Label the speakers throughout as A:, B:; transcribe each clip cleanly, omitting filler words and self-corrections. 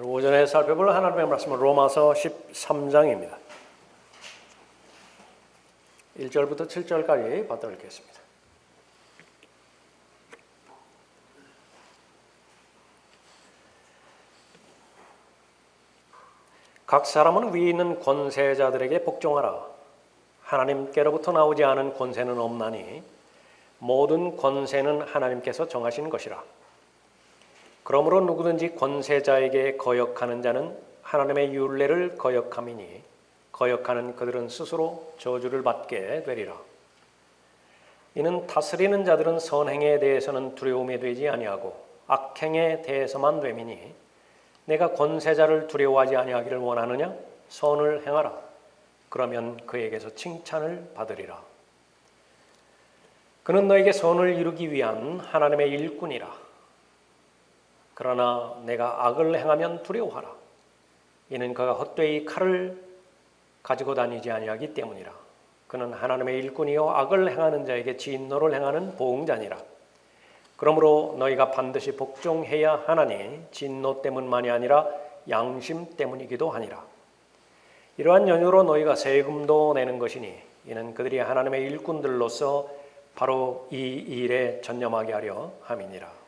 A: 오전에 살펴볼 하나님의 말씀은 로마서 13장입니다. 1절부터 7절까지 받도록 하겠습니다. 각 사람은 위에 있는 권세자들에게 복종하라. 하나님께로부터 나오지 않은 권세는 없나니 모든 권세는 하나님께서 정하신 것이라. 그러므로 누구든지 권세자에게 거역하는 자는 하나님의 율례를 거역함이니 거역하는 그들은 스스로 저주를 받게 되리라. 이는 다스리는 자들은 선행에 대해서는 두려움이 되지 아니하고 악행에 대해서만 됨이니 내가 권세자를 두려워하지 아니하기를 원하느냐? 선을 행하라. 그러면 그에게서 칭찬을 받으리라. 그는 너에게 선을 이루기 위한 하나님의 일꾼이라. 그러나 내가 악을 행하면 두려워하라. 이는 그가 헛되이 칼을 가지고 다니지 아니하기 때문이라. 그는 하나님의 일꾼이요 악을 행하는 자에게 진노를 행하는 보응자니라. 그러므로 너희가 반드시 복종해야 하나니 진노 때문만이 아니라 양심 때문이기도 하니라. 이러한 연유로 너희가 세금도 내는 것이니 이는 그들이 하나님의 일꾼들로서 바로 이 일에 전념하게 하려 함이니라.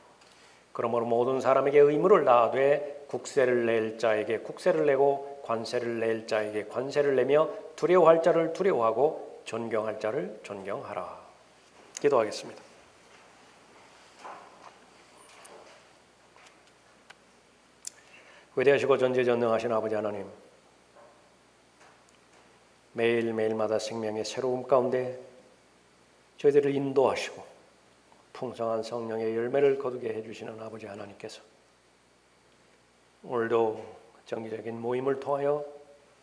A: 그러므로 모든 사람에게 의무를 다하되 국세를 낼 자에게 국세를 내고 관세를 낼 자에게 관세를 내며 두려워할 자를 두려워하고 존경할 자를 존경하라. 기도하겠습니다. 위대하시고 전지전능하신 아버지 하나님, 매일매일마다 생명의 새로움 가운데 저희들을 인도하시고 풍성한 성령의 열매를 거두게 해주시는 아버지 하나님께서 오늘도 정기적인 모임을 통하여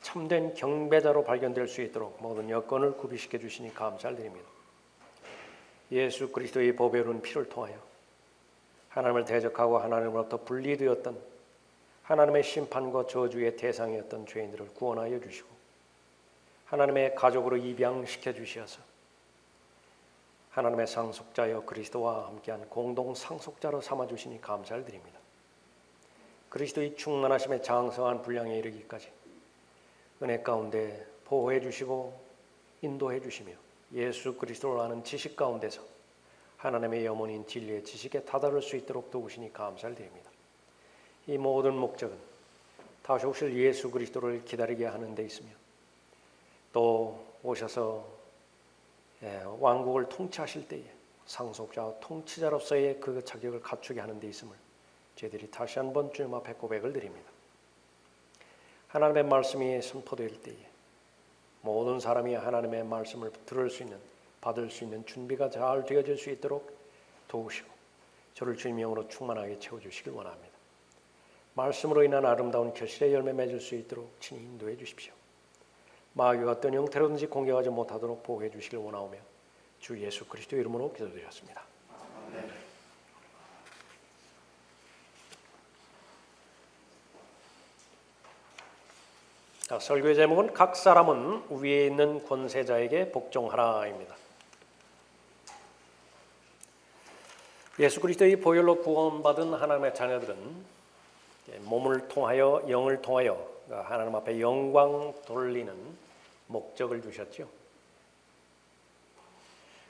A: 참된 경배자로 발견될 수 있도록 모든 여건을 구비시켜 주시니 감사드립니다. 예수 그리스도의 보배로운 피를 통하여 하나님을 대적하고 하나님으로부터 분리되었던 하나님의 심판과 저주의 대상이었던 죄인들을 구원하여 주시고 하나님의 가족으로 입양시켜 주시어서 하나님의 상속자여 그리스도와 함께한 공동 상속자로 삼아주시니 감사를 드립니다. 그리스도의 충만하심의 장성한 분량에 이르기까지 은혜 가운데 보호해 주시고 인도해 주시며 예수 그리스도를 아는 지식 가운데서 하나님의 영혼인 진리의 지식에 다다를 수 있도록 도우시니 감사를 드립니다. 이 모든 목적은 다시 오실 예수 그리스도를 기다리게 하는 데 있으며 또 오셔서 왕국을 통치하실 때에 상속자와 통치자로서의 그 자격을 갖추게 하는 데 있음을 저희들이 다시 한번 주님 앞에 고백을 드립니다. 하나님의 말씀이 선포될 때에 모든 사람이 하나님의 말씀을 들을 수 있는 받을 수 있는 준비가 잘 되어질 수 있도록 도우시고 저를 주님의 영으로 충만하게 채워주시길 원합니다. 말씀으로 인한 아름다운 결실의 열매 맺을 수 있도록 친히 인도해 주십시오. 마귀가 어떤 형태로든지 공격하지 못하도록 보호해 주시길 원하오며 주 예수 그리스도 이름으로 기도드렸습니다. 자, 설교의 제목은 각 사람은 위에 있는 권세자에게 복종하라입니다. 예수 그리스도의 보혈로 구원받은 하나님의 자녀들은 몸을 통하여 영을 통하여 하나님 앞에 영광 돌리는 목적을 주셨죠.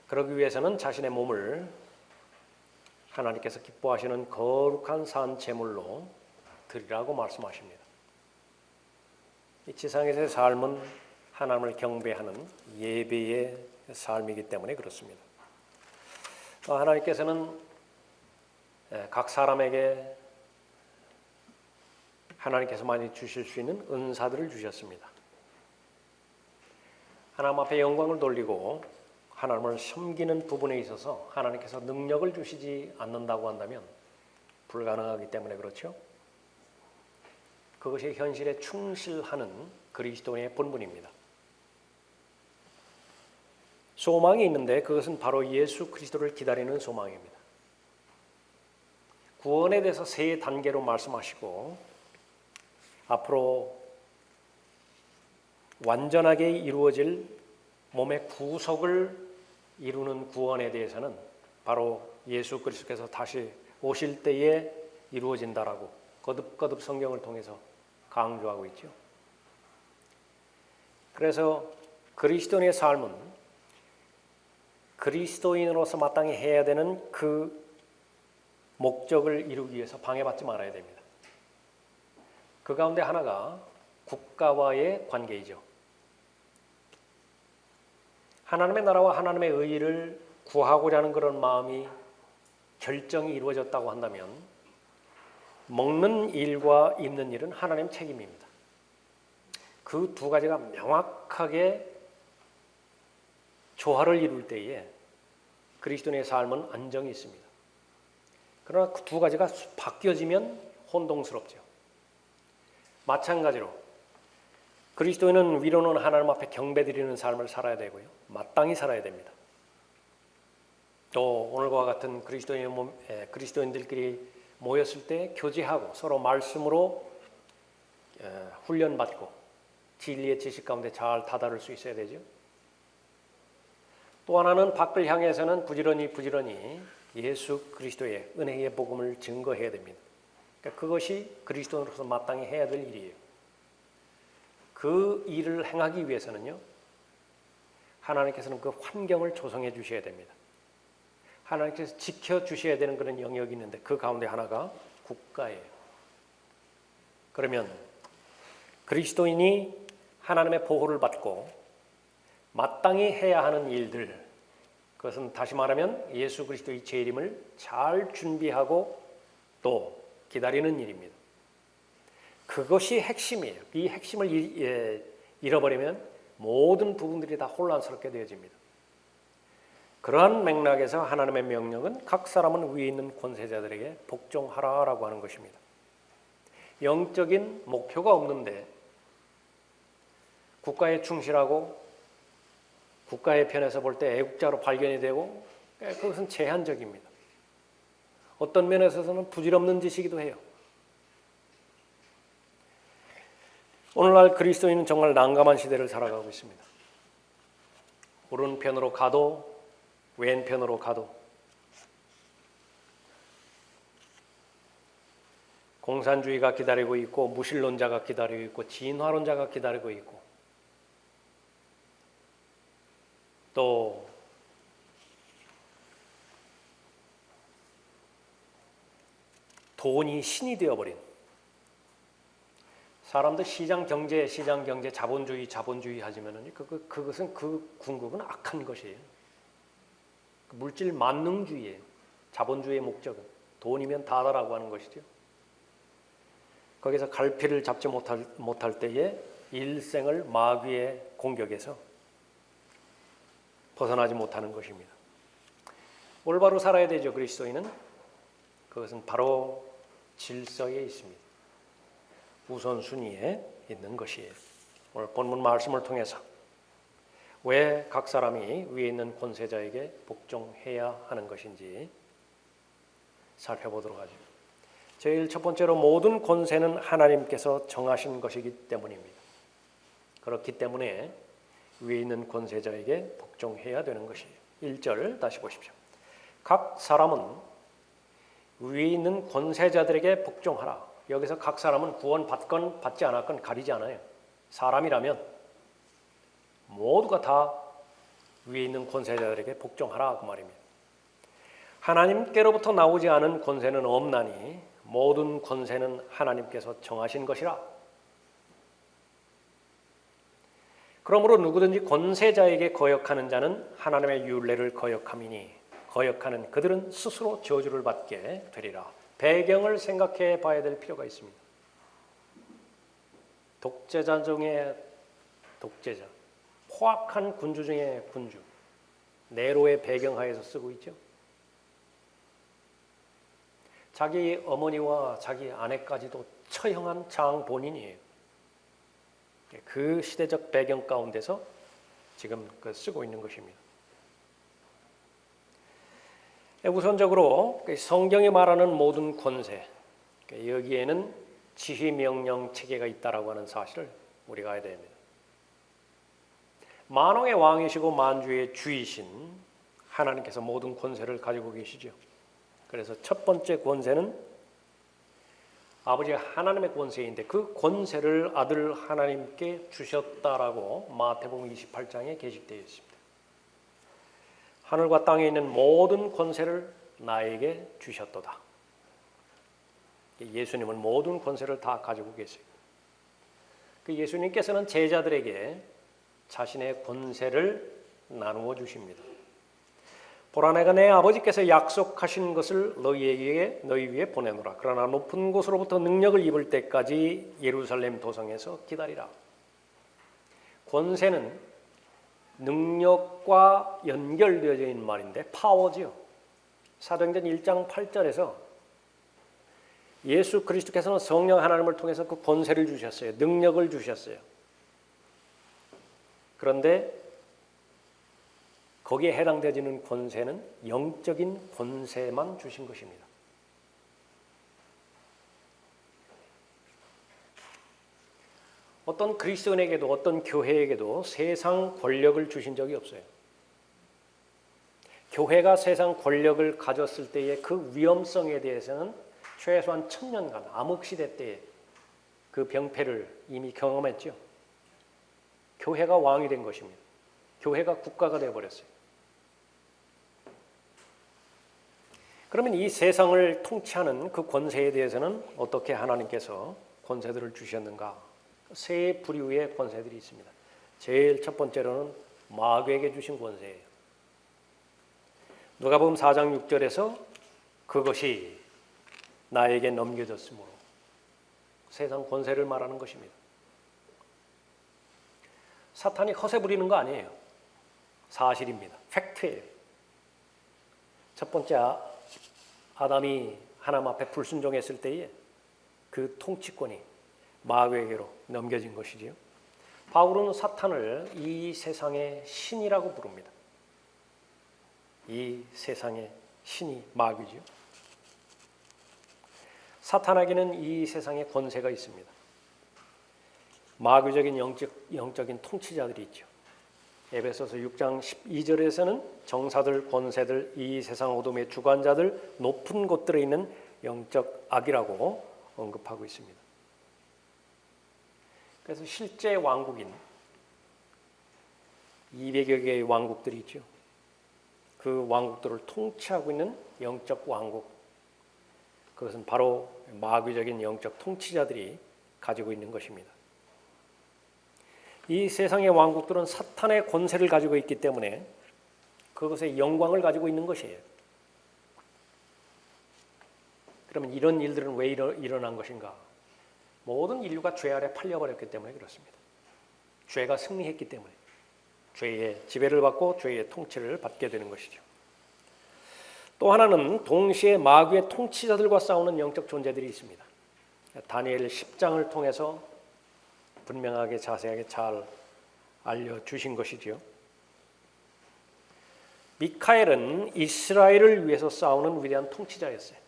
A: 그러기 위해서는 자신의 몸을 하나님께서 기뻐하시는 거룩한 산 제물로 드리라고 말씀하십니다. 이 지상에서의 삶은 하나님을 경배하는 예배의 삶이기 때문에 그렇습니다. 하나님께서는 각 사람에게 하나님께서 많이 주실 수 있는 은사들을 주셨습니다. 하나님 앞에 영광을 돌리고 하나님을 섬기는 부분에 있어서 하나님께서 능력을 주시지 않는다고 한다면 불가능하기 때문에 그렇죠. 그것이 현실에 충실하는 그리스도인의 본분입니다. 소망이 있는데 그것은 바로 예수 그리스도를 기다리는 소망입니다. 구원에 대해서 세 단계로 말씀하시고 앞으로 완전하게 이루어질 몸의 구속을 이루는 구원에 대해서는 바로 예수 그리스도께서 다시 오실 때에 이루어진다라고 거듭거듭 성경을 통해서 강조하고 있죠. 그래서 그리스도인의 삶은 그리스도인으로서 마땅히 해야 되는 그 목적을 이루기 위해서 방해받지 말아야 됩니다. 그 가운데 하나가 국가와의 관계이죠. 하나님의 나라와 하나님의 의를 구하고자 하는 그런 마음이 결정이 이루어졌다고 한다면 먹는 일과 입는 일은 하나님 책임입니다. 그 두 가지가 명확하게 조화를 이룰 때에 그리스도인의 삶은 안정이 있습니다. 그러나 그 두 가지가 바뀌어지면 혼동스럽죠. 마찬가지로 그리스도인은 위로는 하나님 앞에 경배드리는 삶을 살아야 되고요. 마땅히 살아야 됩니다. 또 오늘과 같은 그리스도인들끼리 모였을 때 교제하고 서로 말씀으로 훈련받고 진리의 지식 가운데 잘 다다를 수 있어야 되죠. 또 하나는 밖을 향해서는 부지런히 예수 그리스도의 은혜의 복음을 증거해야 됩니다. 그러니까 그것이 그리스도인으로서 마땅히 해야 될 일이에요. 그 일을 행하기 위해서는요, 하나님께서는 그 환경을 조성해 주셔야 됩니다. 하나님께서 지켜주셔야 되는 그런 영역이 있는데 그 가운데 하나가 국가예요. 그러면 그리스도인이 하나님의 보호를 받고 마땅히 해야 하는 일들, 그것은 다시 말하면 예수 그리스도의 재림을 잘 준비하고 또 기다리는 일입니다. 그것이 핵심이에요. 이 핵심을 잃어버리면 모든 부분들이 다 혼란스럽게 되어집니다. 그러한 맥락에서 하나님의 명령은 각 사람은 위에 있는 권세자들에게 복종하라라고 하는 것입니다. 영적인 목표가 없는데 국가에 충실하고 국가의 편에서 볼 때 애국자로 발견이 되고 그것은 제한적입니다. 어떤 면에서는 부질없는 짓이기도 해요. 오늘날 그리스도인은 정말 난감한 시대를 살아가고 있습니다. 오른편으로 가도 왼편으로 가도 공산주의가 기다리고 있고 무신론자가 기다리고 있고 진화론자가 기다리고 있고 또 돈이 신이 되어버린 사람들 시장 경제 자본주의 하지만은 그것은 그 궁극은 악한 것이에요. 물질 만능주의예요. 자본주의의 목적은 돈이면 다다라고 하는 것이죠. 거기서 갈피를 잡지 못할 때에 일생을 마귀의 공격에서 벗어나지 못하는 것입니다. 올바로 살아야 되죠. 그리스도인은 그것은 바로 질서에 있습니다. 우선순위에 있는 것이에요. 오늘 본문 말씀을 통해서 왜 각 사람이 위에 있는 권세자에게 복종해야 하는 것인지 살펴보도록 하죠. 제일 첫 번째로 모든 권세는 하나님께서 정하신 것이기 때문입니다. 그렇기 때문에 위에 있는 권세자에게 복종해야 되는 것이에요. 1절 다시 보십시오. 각 사람은 위에 있는 권세자들에게 복종하라. 여기서 각 사람은 구원 받건 받지 않았건 가리지 않아요. 사람이라면 모두가 다 위에 있는 권세자들에게 복종하라 그 말입니다. 하나님께로부터 나오지 않은 권세는 없나니 모든 권세는 하나님께서 정하신 것이라. 그러므로 누구든지 권세자에게 거역하는 자는 하나님의 율례를 거역함이니 거역하는 그들은 스스로 저주를 받게 되리라. 배경을 생각해 봐야 될 필요가 있습니다. 독재자 중에 독재자, 포악한 군주 중에 군주, 네로의 배경하에서 쓰고 있죠. 자기 어머니와 자기 아내까지도 처형한 장본인이에요. 그 시대적 배경 가운데서 지금 쓰고 있는 것입니다. 우선적으로 성경이 말하는 모든 권세, 여기에는 지휘 명령 체계가 있다라고 하는 사실을 우리가 알아야 됩니다. 만왕의 왕이시고 만주의 주이신 하나님께서 모든 권세를 가지고 계시죠. 그래서 첫 번째 권세는 아버지가 하나님의 권세인데 그 권세를 아들 하나님께 주셨다라고 마태복음 28장에 게시되어 있습니다. 하늘과 땅에 있는 모든 권세를 나에게 주셨도다. 예수님은 모든 권세를 다 가지고 계세요. 그 예수님께서는 제자들에게 자신의 권세를 나누어 주십니다. 보라, 내가 내 아버지께서 약속하신 것을 너희 위에 보내노라. 그러나 높은 곳으로부터 능력을 입을 때까지 예루살렘 도성에서 기다리라. 권세는 능력과 연결되어져 있는 말인데 파워지요. 사도행전 1장 8절에서 예수 그리스도께서는 성령 하나님을 통해서 그 권세를 주셨어요. 능력을 주셨어요. 그런데 거기에 해당되지는 권세는 영적인 권세만 주신 것입니다. 어떤 그리스도인에게도 어떤 교회에게도 세상 권력을 주신 적이 없어요. 교회가 세상 권력을 가졌을 때의 그 위험성에 대해서는 최소한 1000년간 암흑시대 때의 그 병폐를 이미 경험했죠. 교회가 왕이 된 것입니다. 교회가 국가가 되어버렸어요. 그러면 이 세상을 통치하는 그 권세에 대해서는 어떻게 하나님께서 권세들을 주셨는가? 세 부류의 권세들이 있습니다. 제일 첫 번째로는 마귀에게 주신 권세예요. 누가복음 4장 6절에서 그것이 나에게 넘겨졌으므로, 세상 권세를 말하는 것입니다. 사탄이 허세 부리는 거 아니에요. 사실입니다. 팩트예요. 첫 번째 아담이 하나님 앞에 불순종했을 때에 그 통치권이 마귀에게로 넘겨진 것이지요. 바울은 사탄을 이 세상의 신이라고 부릅니다. 이 세상의 신이 마귀지요. 사탄에게는 이 세상에 권세가 있습니다. 마귀적인 영적인 통치자들이 있죠. 에베소서 6장 12절에서는 정사들, 권세들, 이 세상 어둠의 주관자들, 높은 곳들에 있는 영적 악이라고 언급하고 있습니다. 그래서 실제 왕국인 200여 개의 왕국들이 있죠. 그 왕국들을 통치하고 있는 영적 왕국, 그것은 바로 마귀적인 영적 통치자들이 가지고 있는 것입니다. 이 세상의 왕국들은 사탄의 권세를 가지고 있기 때문에 그것의 영광을 가지고 있는 것이에요. 그러면 이런 일들은 왜 일어난 것인가? 모든 인류가 죄 아래 팔려버렸기 때문에 그렇습니다. 죄가 승리했기 때문에 죄의 지배를 받고 죄의 통치를 받게 되는 것이죠. 또 하나는 동시에 마귀의 통치자들과 싸우는 영적 존재들이 있습니다. 다니엘 10장을 통해서 분명하게 자세하게 잘 알려주신 것이죠. 미카엘은 이스라엘을 위해서 싸우는 위대한 통치자였어요.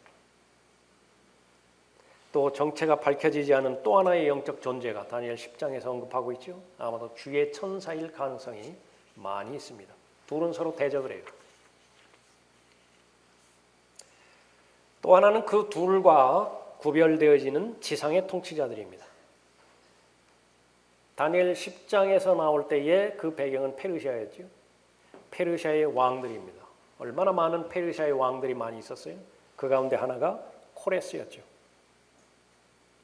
A: 또 정체가 밝혀지지 않은 또 하나의 영적 존재가 다니엘 10장에서 언급하고 있죠. 아마도 주의 천사일 가능성이 많이 있습니다. 둘은 서로 대적을 해요. 또 하나는 그 둘과 구별되어지는 지상의 통치자들입니다. 다니엘 10장에서 나올 때의 그 배경은 페르시아였죠. 페르시아의 왕들입니다. 얼마나 많은 페르시아의 왕들이 많이 있었어요? 그 가운데 하나가 코레스였죠.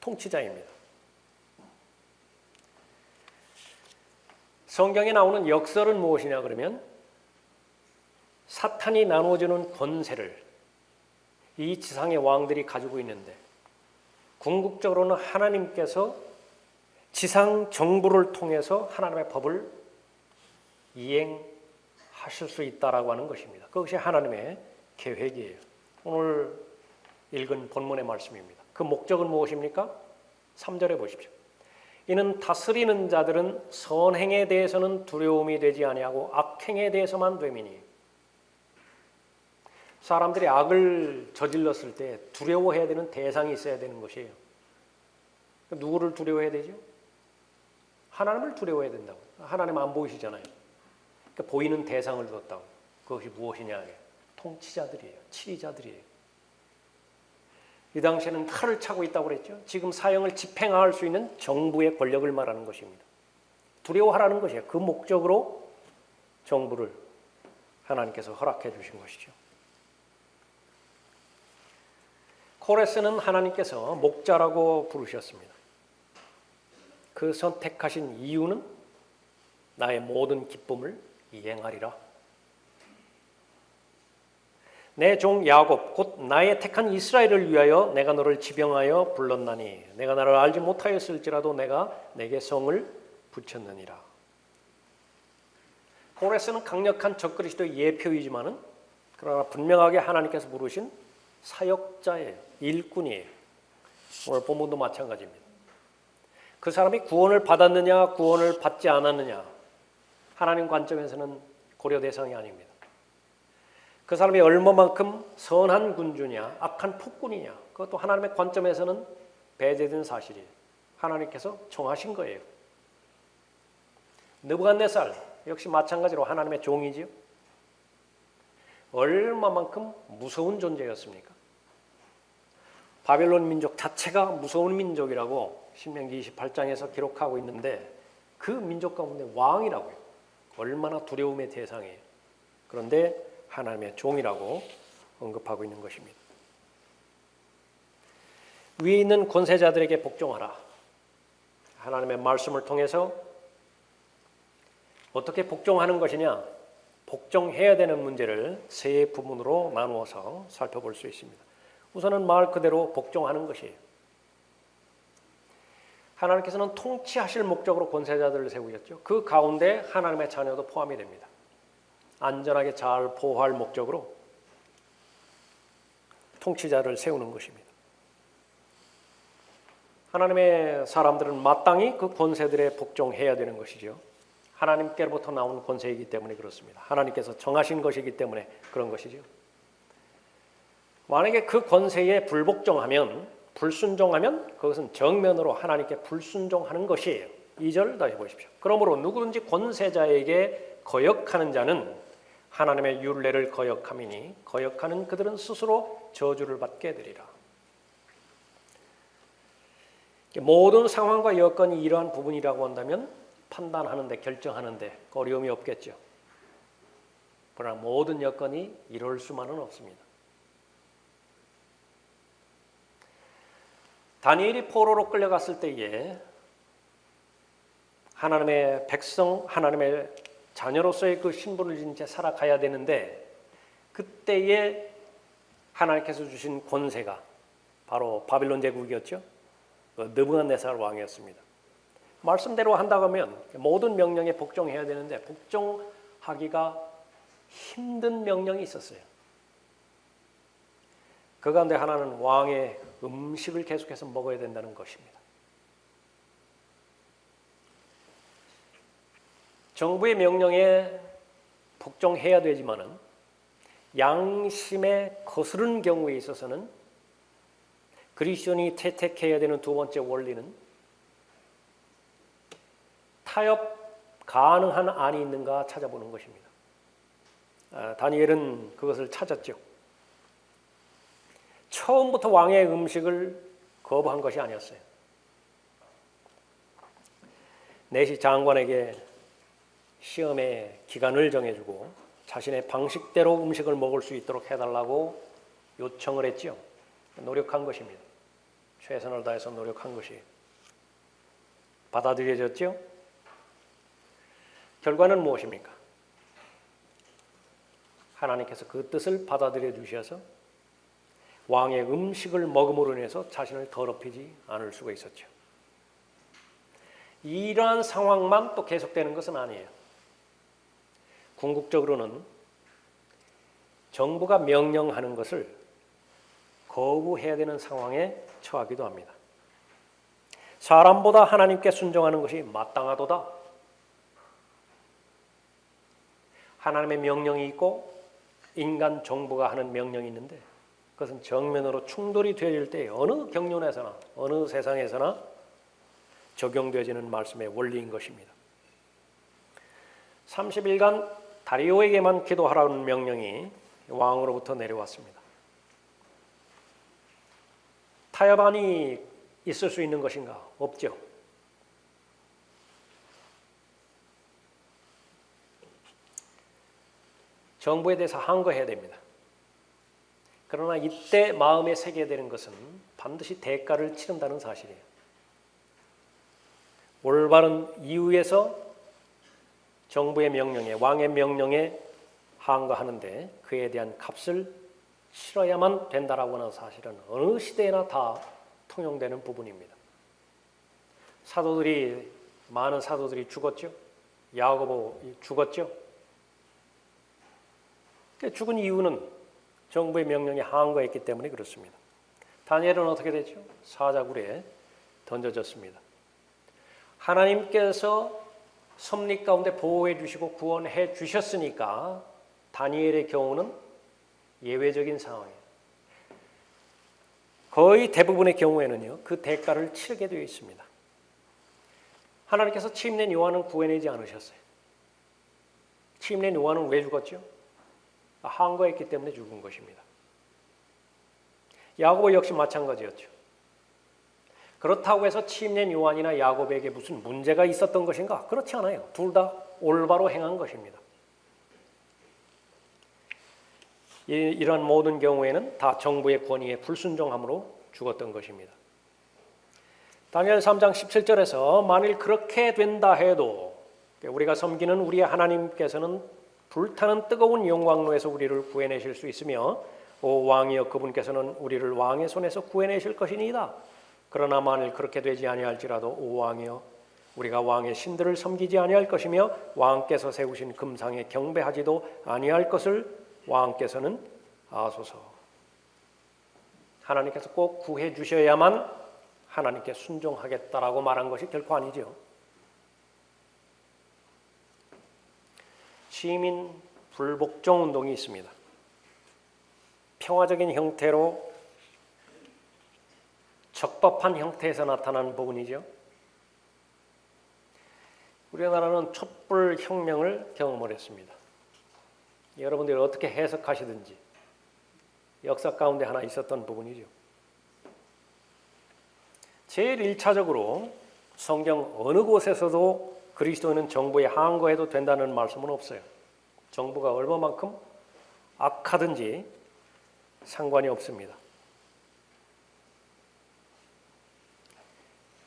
A: 통치자입니다. 성경에 나오는 역설은 무엇이냐 그러면 사탄이 나누어주는 권세를 이 지상의 왕들이 가지고 있는데 궁극적으로는 하나님께서 지상 정부를 통해서 하나님의 법을 이행하실 수 있다라고 하는 것입니다. 그것이 하나님의 계획이에요. 오늘 읽은 본문의 말씀입니다. 그 목적은 무엇입니까? 3절에 보십시오. 이는 다스리는 자들은 선행에 대해서는 두려움이 되지 아니하고 악행에 대해서만 됨이니. 사람들이 악을 저질렀을 때 두려워해야 되는 대상이 있어야 되는 것이에요. 누구를 두려워해야 되죠? 하나님을 두려워해야 된다고. 하나님 안 보이시잖아요. 그러니까 보이는 대상을 두었다고. 그것이 무엇이냐? 통치자들이에요. 치리자들이에요. 이 당시에는 칼을 차고 있다고 그랬죠. 지금 사형을 집행할 수 있는 정부의 권력을 말하는 것입니다. 두려워하라는 것이에요. 그 목적으로 정부를 하나님께서 허락해 주신 것이죠. 코레스는 하나님께서 목자라고 부르셨습니다. 그 선택하신 이유는 나의 모든 기쁨을 이행하리라. 내 종 야곱 곧 나의 택한 이스라엘을 위하여 내가 너를 지병하여 불렀나니 내가 나를 알지 못하였을지라도 내가 내게 성을 붙였느니라. 코레스는 강력한 적그리스도의 예표이지만은 그러나 분명하게 하나님께서 부르신 사역자예요. 일꾼이에요. 오늘 본문도 마찬가지입니다. 그 사람이 구원을 받았느냐 구원을 받지 않았느냐 하나님 관점에서는 고려 대상이 아닙니다. 그 사람이 얼마만큼 선한 군주냐 악한 폭군이냐 그것도 하나님의 관점에서는 배제된 사실이에요. 하나님께서 정하신 거예요. 느부갓네살 역시 마찬가지로 하나님의 종이지요. 얼마만큼 무서운 존재였습니까? 바벨론 민족 자체가 무서운 민족이라고 신명기 28장에서 기록하고 있는데 그 민족 가운데 왕이라고요. 얼마나 두려움의 대상이에요. 그런데 하나님의 종이라고 언급하고 있는 것입니다. 위에 있는 권세자들에게 복종하라. 하나님의 말씀을 통해서 어떻게 복종하는 것이냐? 복종해야 되는 문제를 세 부분으로 나누어서 살펴볼 수 있습니다. 우선은 말 그대로 복종하는 것이에요. 하나님께서는 통치하실 목적으로 권세자들을 세우셨죠. 그 가운데 하나님의 자녀도 포함이 됩니다. 안전하게 잘 보호할 목적으로 통치자를 세우는 것입니다. 하나님의 사람들은 마땅히 그 권세들에 복종해야 되는 것이죠. 하나님께로부터 나온 권세이기 때문에 그렇습니다. 하나님께서 정하신 것이기 때문에 그런 것이죠. 만약에 그 권세에 불복종하면 불순종하면 그것은 정면으로 하나님께 불순종하는 것이에요. 2절 다시 보십시오. 그러므로 누구든지 권세자에게 거역하는 자는 하나님의 율례를 거역함이니 거역하는 그들은 스스로 저주를 받게 되리라. 모든 상황과 여건이 이러한 부분이라고 한다면 판단하는데 결정하는데 어려움이 없겠죠. 그러나 모든 여건이 이럴 수만은 없습니다. 다니엘이 포로로 끌려갔을 때에 하나님의 백성, 하나님의 자녀로서의 그 신분을 진 채 살아가야 되는데 그때에 하나님께서 주신 권세가 바로 바빌론 제국이었죠. 느부갓네살 왕이었습니다. 말씀대로 한다고 하면 모든 명령에 복종해야 되는데 복종하기가 힘든 명령이 있었어요. 그 가운데 하나는 왕의 음식을 계속해서 먹어야 된다는 것입니다. 정부의 명령에 복종해야 되지만은 양심에 거스른 경우에 있어서는 그리스도인이 채택해야 되는 두 번째 원리는 타협 가능한 안이 있는가 찾아보는 것입니다. 다니엘은 그것을 찾았죠. 처음부터 왕의 음식을 거부한 것이 아니었어요. 내시 장관에게 시험의 기간을 정해주고 자신의 방식대로 음식을 먹을 수 있도록 해달라고 요청을 했죠. 노력한 것입니다. 최선을 다해서 노력한 것이 받아들여졌죠. 결과는 무엇입니까? 하나님께서 그 뜻을 받아들여 주셔서 왕의 음식을 먹음으로 인해서 자신을 더럽히지 않을 수가 있었죠. 이러한 상황만 또 계속되는 것은 아니에요. 궁극적으로는 정부가 명령하는 것을 거부해야 되는 상황에 처하기도 합니다. 사람보다 하나님께 순종하는 것이 마땅하도다. 하나님의 명령이 있고 인간 정부가 하는 명령이 있는데 그것은 정면으로 충돌이 되어질 때 어느 경륜에서나 어느 세상에서나 적용되어지는 말씀의 원리인 것입니다. 30일간 다리오에게만 기도하라는 명령이 왕으로부터 내려왔습니다. 타협안이 있을 수 있는 것인가? 없죠. 정부에 대해서 항거해야 됩니다. 그러나 이때 마음에 새겨야 되는 것은 반드시 대가를 치른다는 사실이에요. 올바른 이유에서 정부의 명령에, 왕의 명령에 항거하는데 그에 대한 값을 치러야만 된다라고 하는 사실은 어느 시대에나 다 통용되는 부분입니다. 많은 사도들이 죽었죠. 야고보 죽었죠. 죽은 이유는 정부의 명령에 항거했기 때문에 그렇습니다. 다니엘은 어떻게 됐죠? 사자굴에 던져졌습니다. 하나님께서 섭리 가운데 보호해 주시고 구원해 주셨으니까 다니엘의 경우는 예외적인 상황이에요. 거의 대부분의 경우에는요, 그 대가를 치르게 되어 있습니다. 하나님께서 침례 요한은 구해내지 않으셨어요. 침례 요한은 왜 죽었죠? 항거했기 때문에 죽은 것입니다. 야고보 역시 마찬가지였죠. 그렇다고 해서 침례 요한이나 야고보에게 무슨 문제가 있었던 것인가? 그렇지 않아요. 둘 다 올바로 행한 것입니다. 이런 모든 경우에는 다 정부의 권위에 불순종함으로 죽었던 것입니다. 다니엘 3장 17절에서 만일 그렇게 된다 해도 우리가 섬기는 우리의 하나님께서는 불타는 뜨거운 영광로에서 우리를 구해내실 수 있으며 오 왕이여 그분께서는 우리를 왕의 손에서 구해내실 것이니이다. 그러나 만일 그렇게 되지 아니할지라도 오 왕이여 우리가 왕의 신들을 섬기지 아니할 것이며 왕께서 세우신 금상에 경배하지도 아니할 것을 왕께서는 아소서. 하나님께서 꼭 구해 주셔야만 하나님께 순종하겠다라고 말한 것이 결코 아니죠. 시민 불복종 운동이 있습니다. 평화적인 형태로 적법한 형태에서 나타나는 부분이죠. 우리나라는 촛불 혁명을 경험을 했습니다. 여러분들이 어떻게 해석하시든지 역사 가운데 하나 있었던 부분이죠. 제일 1차적으로 성경 어느 곳에서도 그리스도인은 정부에 항거해도 된다는 말씀은 없어요. 정부가 얼마만큼 악하든지 상관이 없습니다.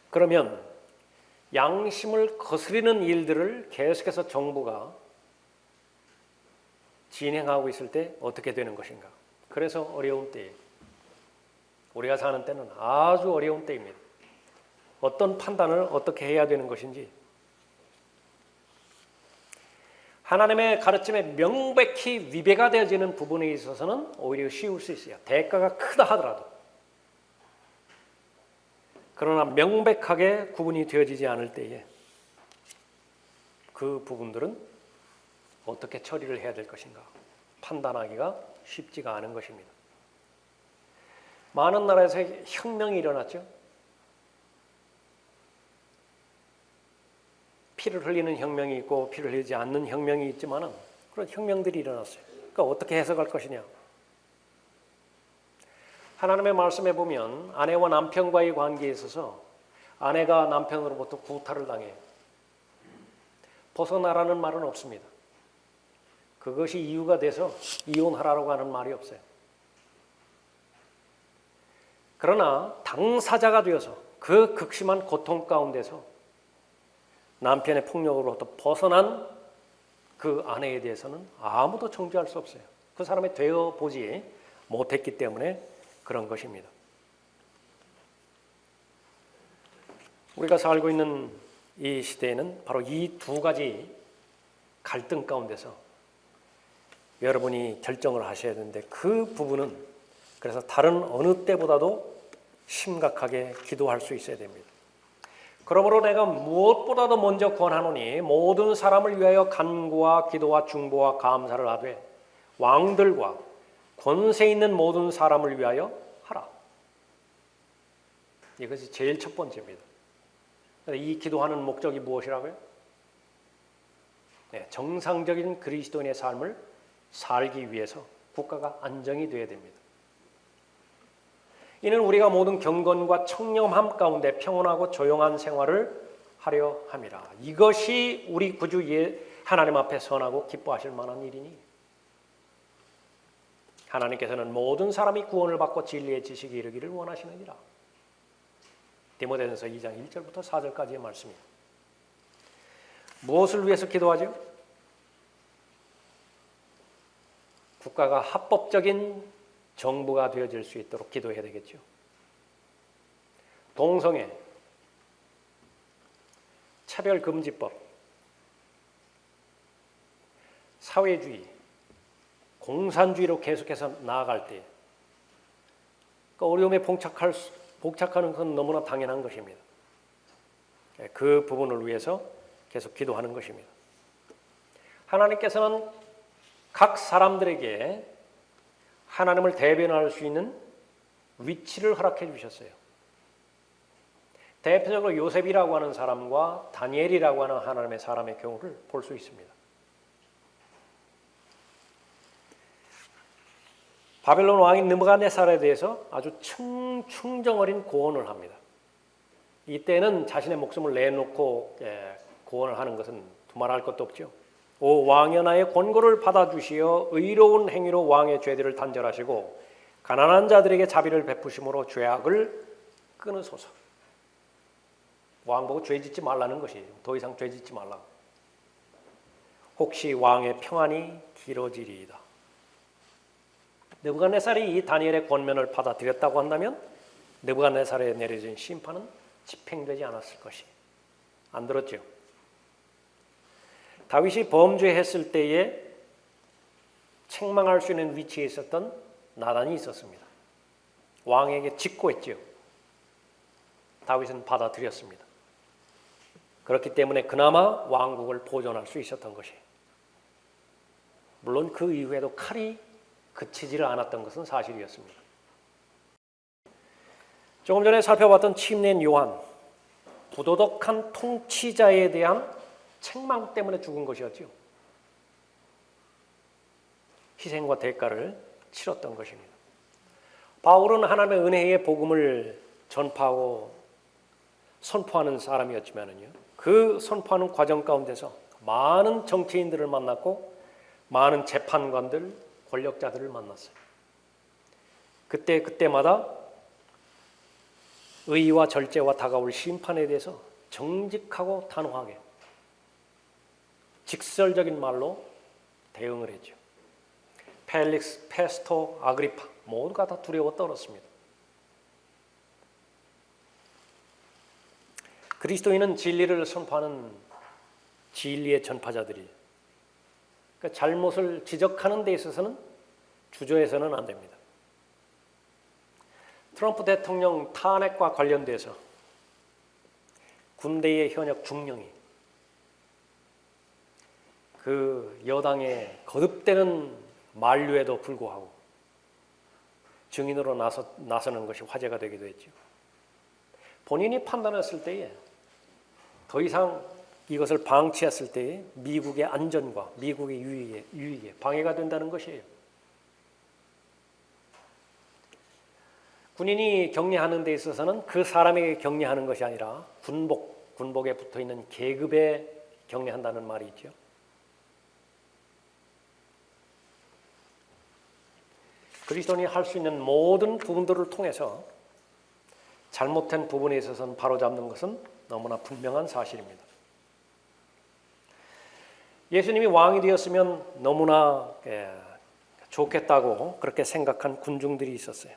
A: 그러면 양심을 거스리는 일들을 계속해서 정부가 진행하고 있을 때 어떻게 되는 것인가? 그래서 어려운 때에 우리가 사는 때는 아주 어려운 때입니다. 어떤 판단을 어떻게 해야 되는 것인지 하나님의 가르침에 명백히 위배가 되어지는 부분에 있어서는 오히려 쉬울 수 있어요. 대가가 크다 하더라도. 그러나 명백하게 구분이 되어지지 않을 때에 그 부분들은 어떻게 처리를 해야 될 것인가 판단하기가 쉽지가 않은 것입니다. 많은 나라에서 혁명이 일어났죠. 피를 흘리는 혁명이 있고 피를 흘리지 않는 혁명이 있지만은 그런 혁명들이 일어났어요. 그러니까 어떻게 해석할 것이냐? 하나님의 말씀에 보면 아내와 남편과의 관계에 있어서 아내가 남편으로부터 구타를 당해요. 벗어나라는 말은 없습니다. 그것이 이유가 돼서 이혼하라고 하는 말이 없어요. 그러나 당사자가 되어서 그 극심한 고통 가운데서 남편의 폭력으로부터 벗어난 그 아내에 대해서는 아무도 정죄할 수 없어요. 그 사람이 되어보지 못했기 때문에 그런 것입니다. 우리가 살고 있는 이 시대에는 바로 이 두 가지 갈등 가운데서 여러분이 결정을 하셔야 되는데 그 부분은 그래서 다른 어느 때보다도 심각하게 기도할 수 있어야 됩니다. 그러므로 내가 무엇보다도 먼저 권하노니 모든 사람을 위하여 간구와 기도와 중보와 감사를 하되 왕들과 권세 있는 모든 사람을 위하여 하라. 이것이 제일 첫 번째입니다. 이 기도하는 목적이 무엇이라고요? 네, 정상적인 그리스도인의 삶을 살기 위해서 국가가 안정이 되어야 됩니다. 이는 우리가 모든 경건과 청렴함 가운데 평온하고 조용한 생활을 하려 함이라. 이것이 우리 구주 하나님 앞에 선하고 기뻐하실 만한 일이니 하나님께서는 모든 사람이 구원을 받고 진리의 지식에 이르기를 원하시느니라. 디모데전서 2장 1절부터 4절까지의 말씀입니다. 무엇을 위해서 기도하죠? 국가가 합법적인 정부가 되어질 수 있도록 기도해야 되겠죠. 동성애, 차별금지법, 사회주의, 공산주의로 계속해서 나아갈 때 어려움에 봉착하는 것은 너무나 당연한 것입니다. 그 부분을 위해서 계속 기도하는 것입니다. 하나님께서는 각 사람들에게 하나님을 대변할 수 있는 위치를 허락해 주셨어요. 대표적으로 요셉이라고 하는 사람과 다니엘이라고 하는 하나님의 사람의 경우를 볼 수 있습니다. 바벨론 왕인 느부갓네살에 대해서 아주 충정 어린 고언을 합니다. 이때는 자신의 목숨을 내놓고 고언을 하는 것은 두말할 것도 없죠. 오 왕여 나의 권고를 받아주시어 의로운 행위로 왕의 죄들을 단절하시고 가난한 자들에게 자비를 베푸심으로 죄악을 끊으소서. 왕 보고 죄 짓지 말라는 것이에요. 더 이상 죄 짓지 말라고. 혹시 왕의 평안이 길어지리이다. 느부갓네살이 이 다니엘의 권면을 받아들였다고 한다면 느부갓네살에 내려진 심판은 집행되지 않았을 것이. 안 들었죠? 다윗이 범죄했을 때에 책망할 수 있는 위치에 있었던 나단이 있었습니다. 왕에게 직고했죠. 다윗은 받아들였습니다. 그렇기 때문에 그나마 왕국을 보존할 수 있었던 것이에요. 물론 그 이후에도 칼이 그치지를 않았던 것은 사실이었습니다. 조금 전에 살펴봤던 침례인 요한, 부도덕한 통치자에 대한 책망 때문에 죽은 것이었죠. 희생과 대가를 치렀던 것입니다. 바울은 하나님의 은혜의 복음을 전파하고 선포하는 사람이었지만요. 그 선포하는 과정 가운데서 많은 정치인들을 만났고 많은 재판관들, 권력자들을 만났어요. 그때마다 의와 절제와 다가올 심판에 대해서 정직하고 단호하게 직설적인 말로 대응을 했죠. 펠릭스, 페스토, 아그리파 모두가 다 두려워 떨었습니다. 그리스도인은 진리를 선포하는 진리의 전파자들이 그러니까 잘못을 지적하는 데 있어서는 주저해서는 안 됩니다. 트럼프 대통령 탄핵과 관련돼서 군대의 현역 중령이 그 여당의 거듭되는 만류에도 불구하고 증인으로 나서는 것이 화제가 되기도 했죠. 본인이 판단했을 때에 더 이상 이것을 방치했을 때에 미국의 안전과 미국의 유익에 방해가 된다는 것이에요. 군인이 격려하는 데 있어서는 그 사람에게 격려하는 것이 아니라 군복에 붙어있는 계급에 격려한다는 말이 있죠. 그리스도인이 할 수 있는 모든 부분들을 통해서 잘못된 부분에 있어서는 바로잡는 것은 너무나 분명한 사실입니다. 예수님이 왕이 되었으면 너무나 좋겠다고 그렇게 생각한 군중들이 있었어요.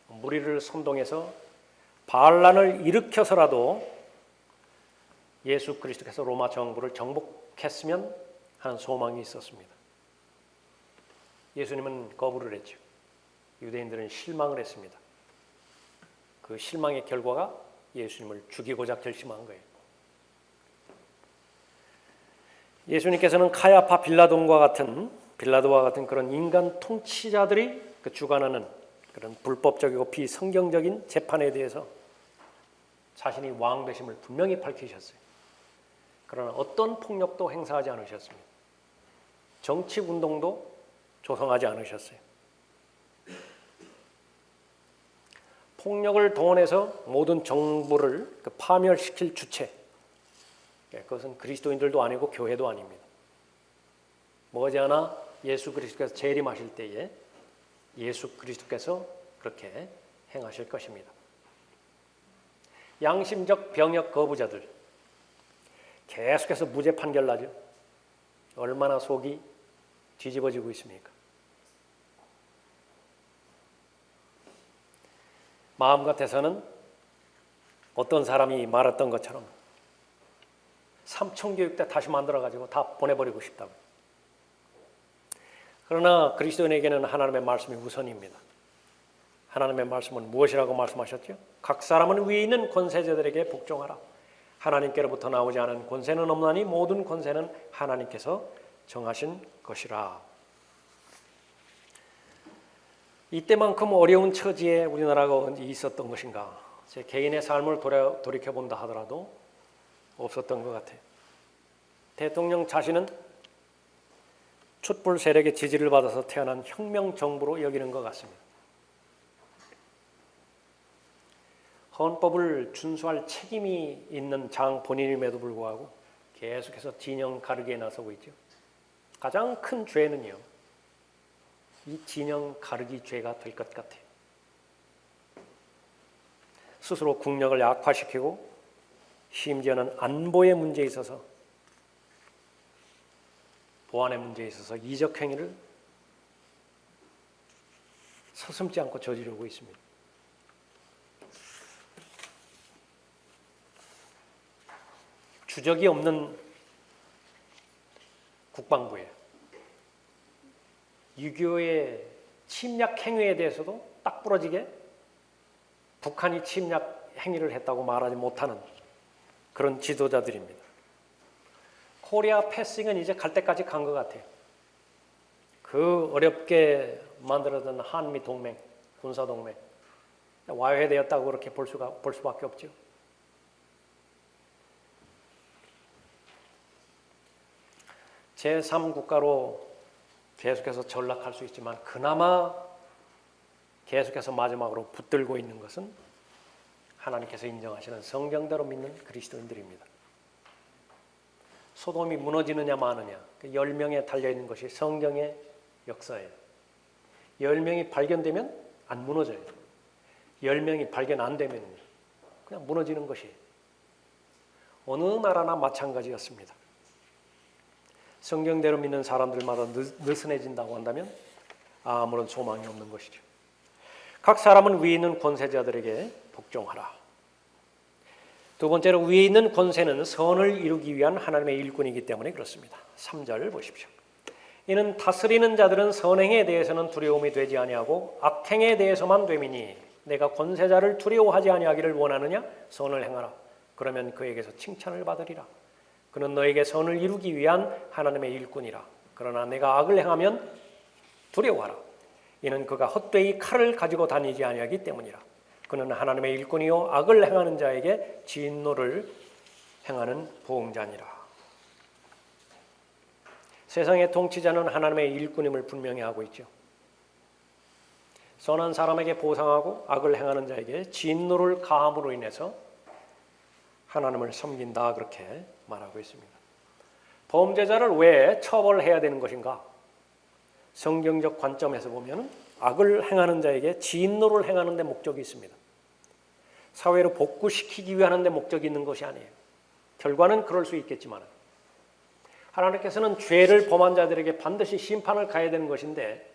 A: 무리를 선동해서 반란을 일으켜서라도 예수 그리스도께서 로마 정부를 정복했으면 하는 소망이 있었습니다. 예수님은 거부를 했죠. 유대인들은 실망을 했습니다. 그 실망의 결과가 예수님을 죽이고자 결심한 거예요. 예수님께서는 카야파 빌라도와 같은 그런 인간 통치자들이 주관하는 그런 불법적이고 비성경적인 재판에 대해서 자신이 왕 되심을 분명히 밝히셨어요. 그러나 어떤 폭력도 행사하지 않으셨습니다. 정치 운동도 조성하지 않으셨어요. 폭력을 동원해서 모든 정부를 파멸시킬 주체, 그것은 그리스도인들도 아니고 교회도 아닙니다. 머지않아 예수 그리스도께서 재림하실 때에 예수 그리스도께서 그렇게 행하실 것입니다. 양심적 병역 거부자들 계속해서 무죄 판결 나죠. 얼마나 속이 뒤집어지고 있습니까? 마음 같아서는 어떤 사람이 말했던 것처럼 삼重교육 때 다시 만들어가지고 다 보내버리고 싶다고. 그러나 그리스도인에게는 하나님의 말씀이 우선입니다. 하나님의 말씀은 무엇이라고 말씀하셨죠? 각 사람은 위에 있는 권세자들에게 복종하라. 하나님께로부터 나오지 않은 권세는 없나니 모든 권세는 하나님께서 정하신 것이라. 이때만큼 어려운 처지에 우리나라가 있었던 것인가? 제 개인의 삶을 돌이켜본다 하더라도 없었던 것 같아요. 대통령 자신은 촛불 세력의 지지를 받아서 태어난 혁명 정부로 여기는 것 같습니다. 헌법을 준수할 책임이 있는 장 본인임에도 불구하고 계속해서 진영 가르기에 나서고 있죠. 가장 큰 죄는요, 이 진영 가르기 죄가 될 것 같아요. 스스로 국력을 약화시키고 심지어는 안보의 문제에 있어서, 보안의 문제에 있어서 이적 행위를 서슴지 않고 저지르고 있습니다. 주적이 없는 국방부에 6.25의 침략 행위에 대해서도 딱 부러지게 북한이 침략 행위를 했다고 말하지 못하는 그런 지도자들입니다. 코리아 패싱은 이제 갈 때까지 간 것 같아요. 그 어렵게 만들어진 한미 동맹, 군사 동맹 와해되었다고 그렇게 볼 수밖에 없죠. 제3국가로 계속해서 전락할 수 있지만 그나마 계속해서 마지막으로 붙들고 있는 것은 하나님께서 인정하시는 성경대로 믿는 그리스도인들입니다. 소돔이 무너지느냐 마느냐, 10명에 달려있는 것이 성경의 역사예요. 10명이 발견되면 안 무너져요. 10명이 발견 안 되면 그냥 무너지는 것이 어느 나라나 마찬가지였습니다. 성경대로 믿는 사람들마다 느슨해진다고 한다면 아무런 소망이 없는 것이죠. 각 사람은 위에 있는 권세자들에게 복종하라. 두 번째로, 위에 있는 권세는 선을 이루기 위한 하나님의 일꾼이기 때문에 그렇습니다. 3절 보십시오. 이는 다스리는 자들은 선행에 대해서는 두려움이 되지 아니하고 악행에 대해서만 됨이니 내가 권세자를 두려워하지 아니하기를 원하느냐? 선을 행하라. 그러면 그에게서 칭찬을 받으리라. 그는 너에게 선을 이루기 위한 하나님의 일꾼이라. 그러나 내가 악을 행하면 두려워하라. 이는 그가 헛되이 칼을 가지고 다니지 아니하기 때문이라. 그는 하나님의 일꾼이요 악을 행하는 자에게 진노를 행하는 보응자니라. 세상의 통치자는 하나님의 일꾼임을 분명히 하고 있죠. 선한 사람에게 보상하고 악을 행하는 자에게 진노를 가함으로 인해서 하나님을 섬긴다, 그렇게 말하고 있습니다. 범죄자를 왜 처벌해야 되는 것인가? 성경적 관점에서 보면 악을 행하는 자에게 진노를 행하는 데 목적이 있습니다. 사회로 복구시키기 위한 데 목적이 있는 것이 아니에요. 결과는 그럴 수 있겠지만 하나님께서는 죄를 범한 자들에게 반드시 심판을 가해야 되는 것인데,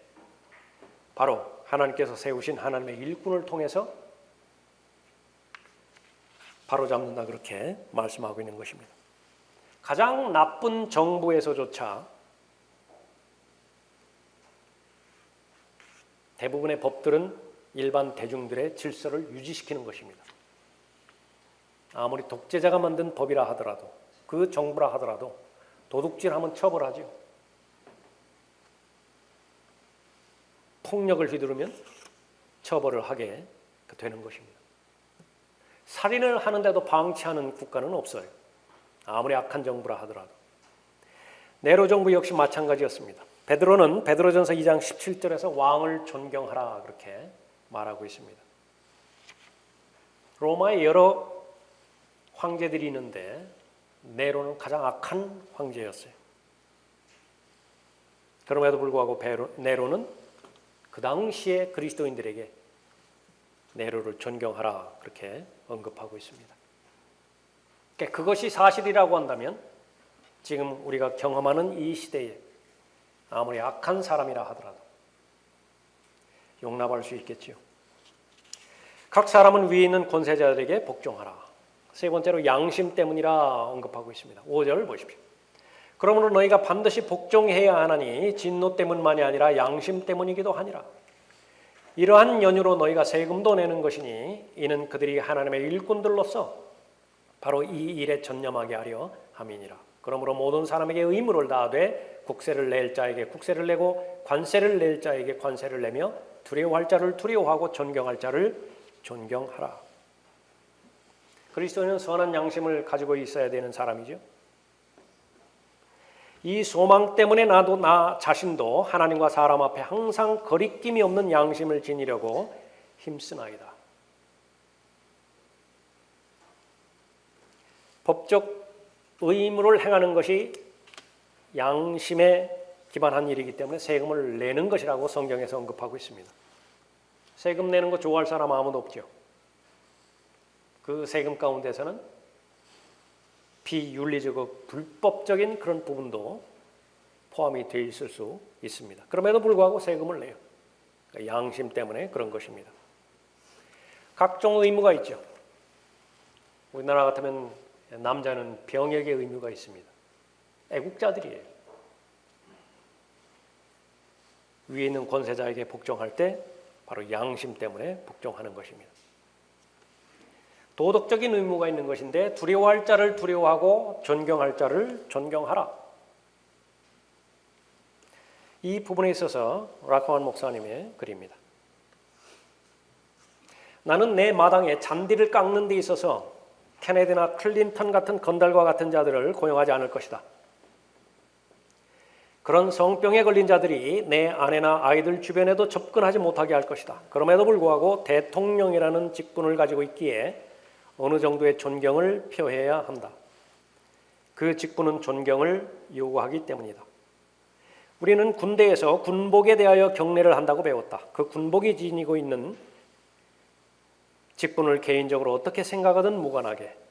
A: 바로 하나님께서 세우신 하나님의 일꾼을 통해서 바로잡는다, 그렇게 말씀하고 있는 것입니다. 가장 나쁜 정부에서조차 대부분의 법들은 일반 대중들의 질서를 유지시키는 것입니다. 아무리 독재자가 만든 법이라 하더라도, 그 정부라 하더라도 도둑질하면 처벌하죠. 폭력을 휘두르면 처벌을 하게 되는 것입니다. 살인을 하는데도 방치하는 국가는 없어요. 아무리 악한 정부라 하더라도. 네로 정부 역시 마찬가지였습니다. 베드로는 베드로전서 2장 17절에서 왕을 존경하라, 그렇게 말하고 있습니다. 로마에 여러 황제들이 있는데 네로는 가장 악한 황제였어요. 그럼에도 불구하고 네로는 그 당시에 그리스도인들에게 네로를 존경하라 그렇게 언급하고 있습니다. 그러니까 그것이 사실이라고 한다면 지금 우리가 경험하는 이 시대에 아무리 악한 사람이라 하더라도 용납할 수 있겠지요. 각 사람은 위에 있는 권세자들에게 복종하라. 세 번째로 양심 때문이라 언급하고 있습니다. 5절 보십시오. 그러므로 너희가 반드시 복종해야 하나니 진노 때문만이 아니라 양심 때문이기도 하니라. 이러한 연유로 너희가 세금도 내는 것이니 이는 그들이 하나님의 일꾼들로서 바로 이 일에 전념하게 하려 함이니라. 그러므로 모든 사람에게 의무를 다하되 국세를 낼 자에게 국세를 내고 관세를 낼 자에게 관세를 내며 두려워할 자를 두려워하고 존경할 자를 존경하라. 그리스도인은 선한 양심을 가지고 있어야 되는 사람이죠. 이 소망 때문에 나도 나 자신도 하나님과 사람 앞에 항상 거리낌이 없는 양심을 지니려고 힘쓰나이다. 법적 의무를 행하는 것이 양심에 기반한 일이기 때문에 세금을 내는 것이라고 성경에서 언급하고 있습니다. 세금 내는 거 좋아할 사람 아무도 없죠. 그 세금 가운데서는 비윤리적이고 불법적인 그런 부분도 포함이 되어 있을 수 있습니다. 그럼에도 불구하고 세금을 내요. 그러니까 양심 때문에 그런 것입니다. 각종 의무가 있죠. 우리나라 같으면 남자는 병역의 의무가 있습니다. 애국자들이에요. 위에 있는 권세자에게 복종할 때 바로 양심 때문에 복종하는 것입니다. 도덕적인 의무가 있는 것인데 두려워할 자를 두려워하고 존경할 자를 존경하라. 이 부분에 있어서 라카완 목사님의 글입니다. 나는 내 마당에 잔디를 깎는 데 있어서 케네디나 클린턴 같은 건달과 같은 자들을 고용하지 않을 것이다. 그런 성병에 걸린 자들이 내 아내나 아이들 주변에도 접근하지 못하게 할 것이다. 그럼에도 불구하고 대통령이라는 직분을 가지고 있기에 어느 정도의 존경을 표해야 한다. 그 직분은 존경을 요구하기 때문이다. 우리는 군대에서 군복에 대하여 경례를 한다고 배웠다. 그 군복이 지니고 있는 직분을 개인적으로 어떻게 생각하든 무관하게.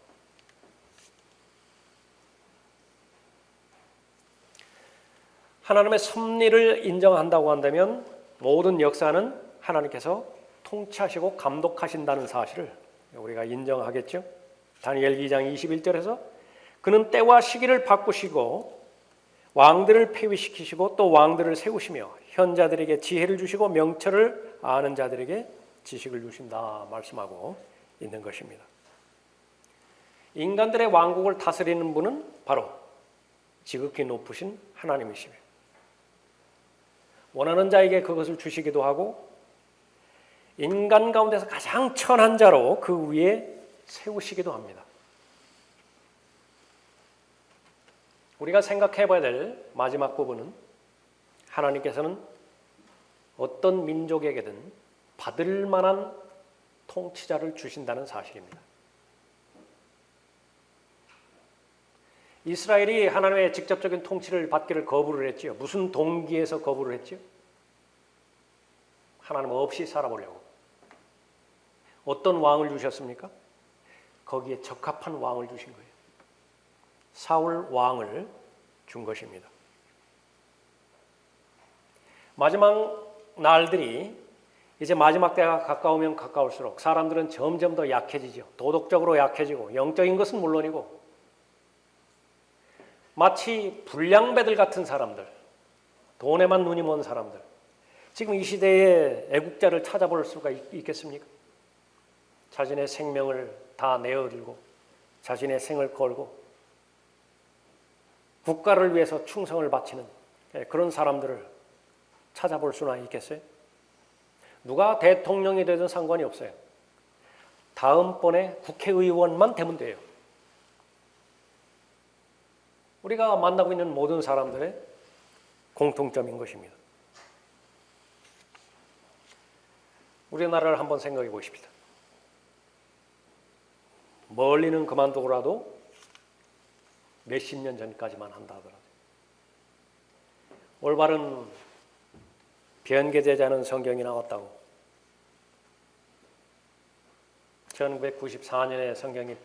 A: 하나님의 섭리를 인정한다고 한다면 모든 역사는 하나님께서 통치하시고 감독하신다는 사실을 우리가 인정하겠죠. 다니엘 2장 21절에서 그는 때와 시기를 바꾸시고 왕들을 폐위시키시고 또 왕들을 세우시며 현자들에게 지혜를 주시고 명철을 아는 자들에게 지식을 주신다 말씀하고 있는 것입니다. 인간들의 왕국을 다스리는 분은 바로 지극히 높으신 하나님이시며 원하는 자에게 그것을 주시기도 하고 인간 가운데서 가장 천한 자로 그 위에 세우시기도 합니다. 우리가 생각해 봐야 될 마지막 부분은 하나님께서는 어떤 민족에게든 받을 만한 통치자를 주신다는 사실입니다. 이스라엘이 하나님의 직접적인 통치를 받기를 거부를 했지요. 무슨 동기에서 거부를 했지요? 하나님 없이 살아보려고. 어떤 왕을 주셨습니까? 거기에 적합한 왕을 주신 거예요. 사울 왕을 준 것입니다. 마지막 날들이 이제 마지막 때가 가까우면 가까울수록 사람들은 점점 더 약해지죠. 도덕적으로 약해지고 영적인 것은 물론이고 마치 불량배들 같은 사람들, 돈에만 눈이 먼 사람들. 지금 이 시대에 애국자를 찾아볼 수가 있겠습니까? 자신의 생명을 다 내어들고 자신의 생을 걸고 국가를 위해서 충성을 바치는 그런 사람들을 찾아볼 수나 있겠어요? 누가 대통령이 되든 상관이 없어요. 다음번에 국회의원만 되면 돼요. 우리가 만나고 있는 모든 사람들의 공통점인 것입니다. 우리나라를 한번 생각해 보십시다. 멀리는 그만두고라도 몇십 년 전까지만 한다 하더라고요. 올바른 변개되지 않은 성경이 나왔다고 1994년에 성경이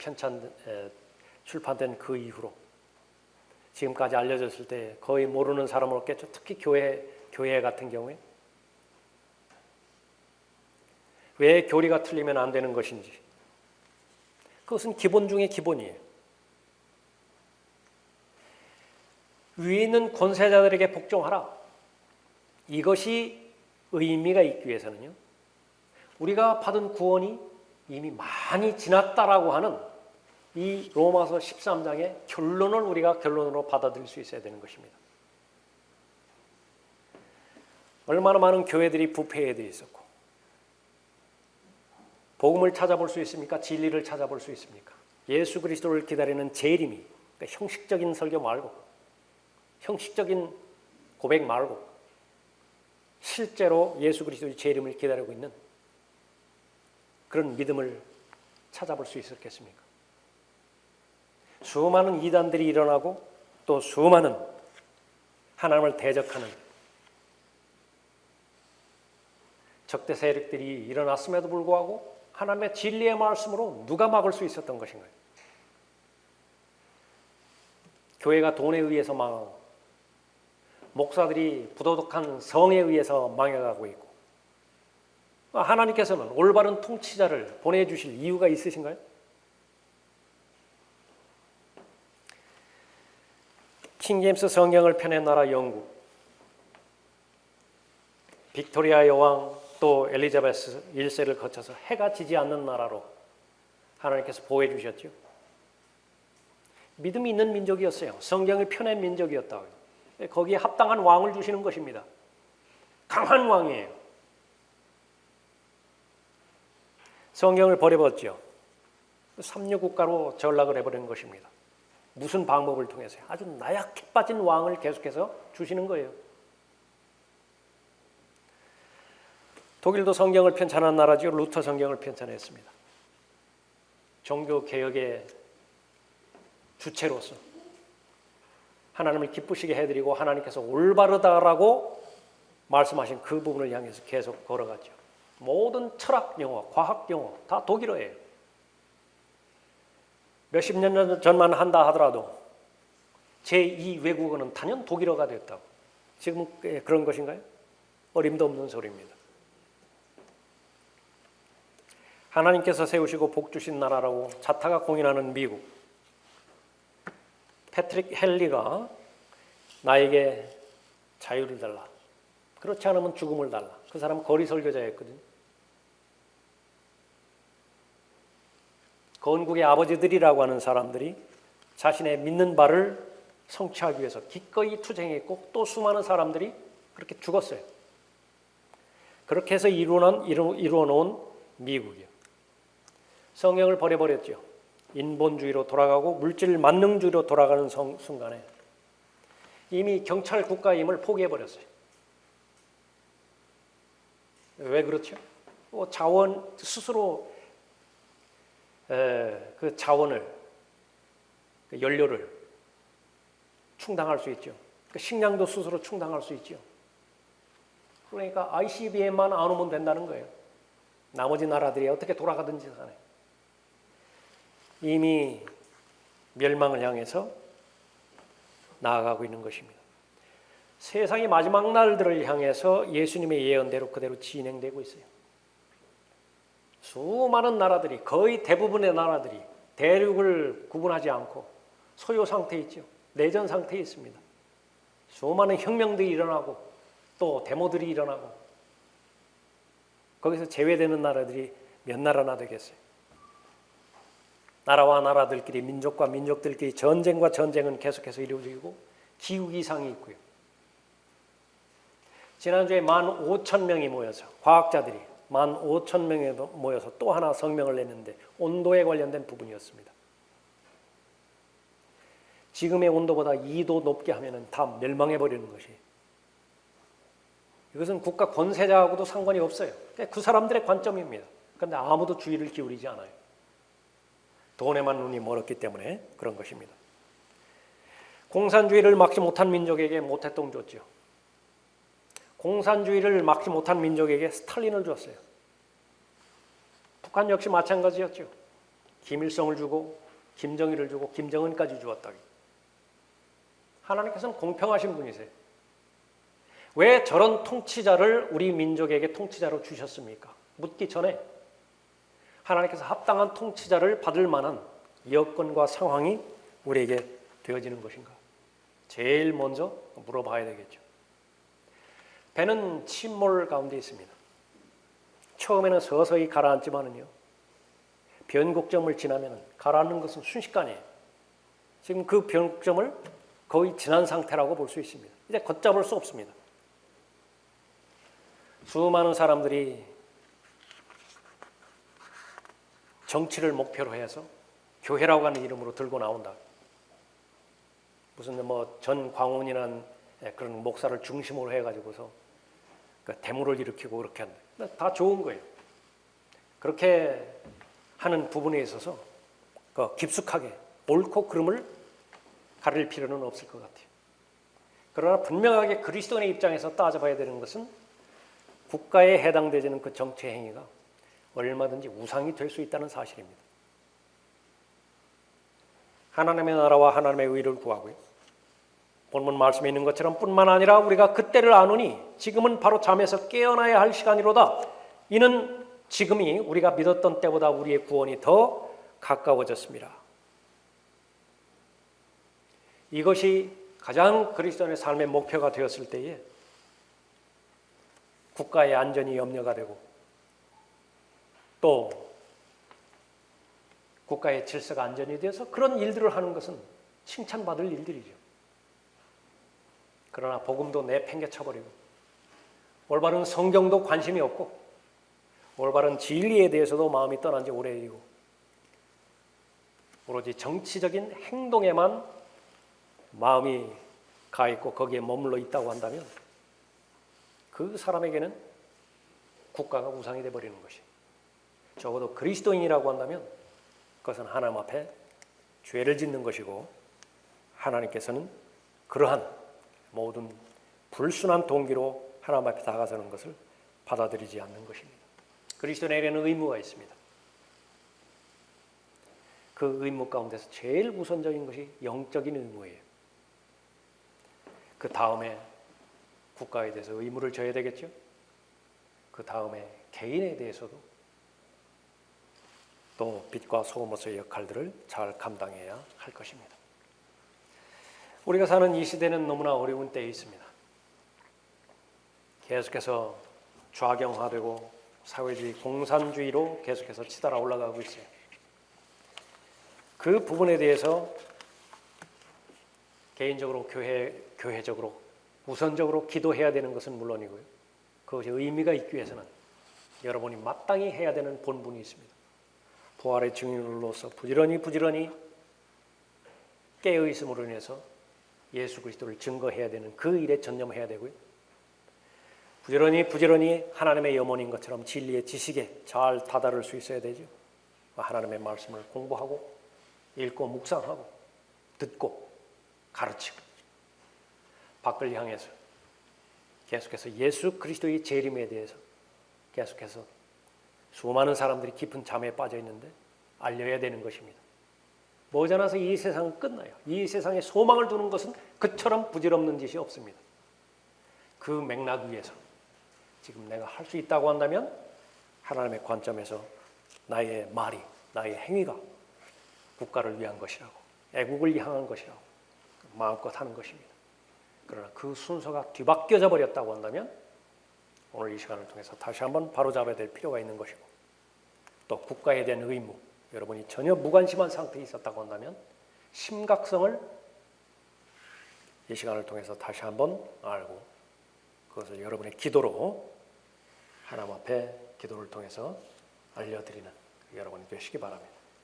A: 출판된 그 이후로 지금까지 알려졌을 때 거의 모르는 사람은 없겠죠. 특히 교회 같은 경우에 왜 교리가 틀리면 안 되는 것인지, 그것은 기본 중에 기본이에요. 위에 있는 권세자들에게 복종하라. 이것이 의미가 있기 위해서는요, 우리가 받은 구원이 이미 많이 지났다라고 하는 이 로마서 13장의 결론을 우리가 결론으로 받아들일 수 있어야 되는 것입니다. 얼마나 많은 교회들이 부패되어 있었고, 복음을 찾아볼 수 있습니까? 진리를 찾아볼 수 있습니까? 예수 그리스도를 기다리는 재림이, 그러니까 형식적인 설교 말고, 형식적인 고백 말고 실제로 예수 그리스도의 재림을 기다리고 있는 그런 믿음을 찾아볼 수 있었겠습니까? 수많은 이단들이 일어나고 또 수많은 하나님을 대적하는 적대 세력들이 일어났음에도 불구하고 하나님의 진리의 말씀으로 누가 막을 수 있었던 것인가요? 교회가 돈에 의해서 망하고 목사들이 부도덕한 성에 의해서 망해가고 있고, 하나님께서는 올바른 통치자를 보내주실 이유가 있으신가요? 킹제임스 성경을 펴낸 나라 영국, 빅토리아 여왕 또 엘리자베스 1세를 거쳐서 해가 지지 않는 나라로 하나님께서 보호해 주셨죠. 믿음이 있는 민족이었어요. 성경을 펴낸 민족이었다고요. 거기에 합당한 왕을 주시는 것입니다. 강한 왕이에요. 성경을 버려버렸죠. 삼류국가로 전락을 해버리는 것입니다. 무슨 방법을 통해서요? 아주 나약해 빠진 왕을 계속해서 주시는 거예요. 독일도 성경을 편찬한 나라죠. 루터 성경을 편찬했습니다. 종교개혁의 주체로서 하나님을 기쁘시게 해드리고 하나님께서 올바르다라고 말씀하신 그 부분을 향해서 계속 걸어갔죠. 모든 철학 용어, 과학 용어 다 독일어예요. 몇십 년 전만 한다 하더라도 제2 외국어는 단연 독일어가 됐다고. 지금은 그런 것인가요? 어림도 없는 소리입니다. 하나님께서 세우시고 복 주신 나라라고 자타가 공인하는 미국, 패트릭 헨리가 나에게 자유를 달라, 그렇지 않으면 죽음을 달라. 그 사람은 거리 설교자였거든요. 건국의 아버지들이라고 하는 사람들이 자신의 믿는 바를 성취하기 위해서 기꺼이 투쟁했고 또 수많은 사람들이 그렇게 죽었어요. 그렇게 해서 이루어놓은 미국이요. 성경을 버려버렸죠. 인본주의로 돌아가고 물질 만능주의로 돌아가는 순간에 이미 경찰 국가임을 포기해버렸어요. 왜 그렇죠? 자원 스스로 그 자원을, 그 연료를 충당할 수 있죠. 그 식량도 스스로 충당할 수 있죠. 그러니까 ICBM만 안 오면 된다는 거예요. 나머지 나라들이 어떻게 돌아가든지 간에 이미 멸망을 향해서 나아가고 있는 것입니다. 세상의 마지막 날들을 향해서 예수님의 예언대로 그대로 진행되고 있어요. 수많은 나라들이, 거의 대부분의 나라들이 대륙을 구분하지 않고 소요 상태에 있죠. 내전 상태에 있습니다. 수많은 혁명들이 일어나고 또 데모들이 일어나고, 거기서 제외되는 나라들이 몇 나라나 되겠어요. 나라와 나라들끼리, 민족과 민족들끼리 전쟁과 전쟁은 계속해서 이루어지고 기후이상이 있고요. 지난주에 15,000명이 모여서, 과학자들이 15,000명이 모여서 또 하나 성명을 냈는데 온도에 관련된 부분이었습니다. 지금의 온도보다 2도 높게 하면 다 멸망해버리는 것이, 이것은 국가 권세자하고도 상관이 없어요. 그 사람들의 관점입니다. 그런데 아무도 주의를 기울이지 않아요. 돈에만 눈이 멀었기 때문에 그런 것입니다. 공산주의를 막지 못한 민족에게 모태똥 줬죠. 공산주의를 막지 못한 민족에게 스탈린을 줬어요. 북한 역시 마찬가지였죠. 김일성을 주고 김정일을 주고 김정은까지 주었다. 하나님께서는 공평하신 분이세요. 왜 저런 통치자를 우리 민족에게 통치자로 주셨습니까? 묻기 전에 하나님께서 합당한 통치자를 받을 만한 여건과 상황이 우리에게 되어지는 것인가? 제일 먼저 물어봐야 되겠죠. 배는 침몰 가운데 있습니다. 처음에는 서서히 가라앉지만은요, 변곡점을 지나면 가라앉는 것은 순식간이에요. 지금 그 변곡점을 거의 지난 상태라고 볼 수 있습니다. 이제 걷잡을 수 없습니다. 수많은 사람들이 정치를 목표로 해서 교회라고 하는 이름으로 들고 나온다. 무슨 전 광운이라는 그런 목사를 중심으로 해가지고서 데모를 일으키고 그렇게 한다. 다 좋은 거예요. 그렇게 하는 부분에 있어서 깊숙하게 옳고 그름을 가릴 필요는 없을 것 같아요. 그러나 분명하게 그리스도인의 입장에서 따져봐야 되는 것은 국가에 해당되지는 그 정치 행위가 얼마든지 우상이 될 수 있다는 사실입니다. 하나님의 나라와 하나님의 의를 구하고요. 본문 말씀에 있는 것처럼 뿐만 아니라 우리가 그때를 아노니 지금은 바로 잠에서 깨어나야 할 시간이로다. 이는 지금이 우리가 믿었던 때보다 우리의 구원이 더 가까워졌습니다. 이것이 가장 그리스도인의 삶의 목표가 되었을 때에 국가의 안전이 염려가 되고 또 국가의 질서가 안전이 되어서 그런 일들을 하는 것은 칭찬받을 일들이죠. 그러나 복음도 내팽개쳐버리고 올바른 성경도 관심이 없고 올바른 진리에 대해서도 마음이 떠난 지 오래이고 오로지 정치적인 행동에만 마음이 가 있고 거기에 머물러 있다고 한다면 그 사람에게는 국가가 우상이 되어버리는 것이, 적어도 그리스도인이라고 한다면 그것은 하나님 앞에 죄를 짓는 것이고 하나님께서는 그러한 모든 불순한 동기로 하나님 앞에 다가서는 것을 받아들이지 않는 것입니다. 그리스도인에게는 의무가 있습니다. 그 의무 가운데서 제일 우선적인 것이 영적인 의무예요. 그 다음에 국가에 대해서 의무를 져야 되겠죠. 그 다음에 개인에 대해서도 또 빛과 소금으로서의 역할들을 잘 감당해야 할 것입니다. 우리가 사는 이 시대는 너무나 어려운 때에 있습니다. 계속해서 좌경화되고 사회주의, 공산주의로 계속해서 치달아 올라가고 있어요. 그 부분에 대해서 개인적으로 교회적으로 우선적으로 기도해야 되는 것은 물론이고요. 그것이 의미가 있기 위해서는 여러분이 마땅히 해야 되는 본분이 있습니다. 부활의 증인으로서 부지런히 깨어있음으로 인해서 예수 그리스도를 증거해야 되는 그 일에 전념해야 되고요. 부지런히 하나님의 염원인 것처럼 진리의 지식에 잘 다다를 수 있어야 되죠. 하나님의 말씀을 공부하고 읽고 묵상하고 듣고 가르치고 밖을 향해서 계속해서 예수 그리스도의 재림에 대해서 계속해서 수많은 사람들이 깊은 잠에 빠져 있는데 알려야 되는 것입니다. 머지않아서 이 세상은 끝나요. 이 세상에 소망을 두는 것은 그처럼 부질없는 짓이 없습니다. 그 맥락 위에서 지금 내가 할 수 있다고 한다면 하나님의 관점에서 나의 말이, 나의 행위가 국가를 위한 것이라고, 애국을 향한 것이라고 마음껏 하는 것입니다. 그러나 그 순서가 뒤바뀌어져 버렸다고 한다면 오늘 이 시간을 통해서 다시 한번 바로잡아야 될 필요가 있는 것이고, 또 국가에 대한 의무, 여러분이 전혀 무관심한 상태에 있었다고 한다면 심각성을 이 시간을 통해서 다시 한번 알고 그것을 여러분의 기도로 하나님 앞에 기도를 통해서 알려드리는 여러분이 되시기 바랍니다.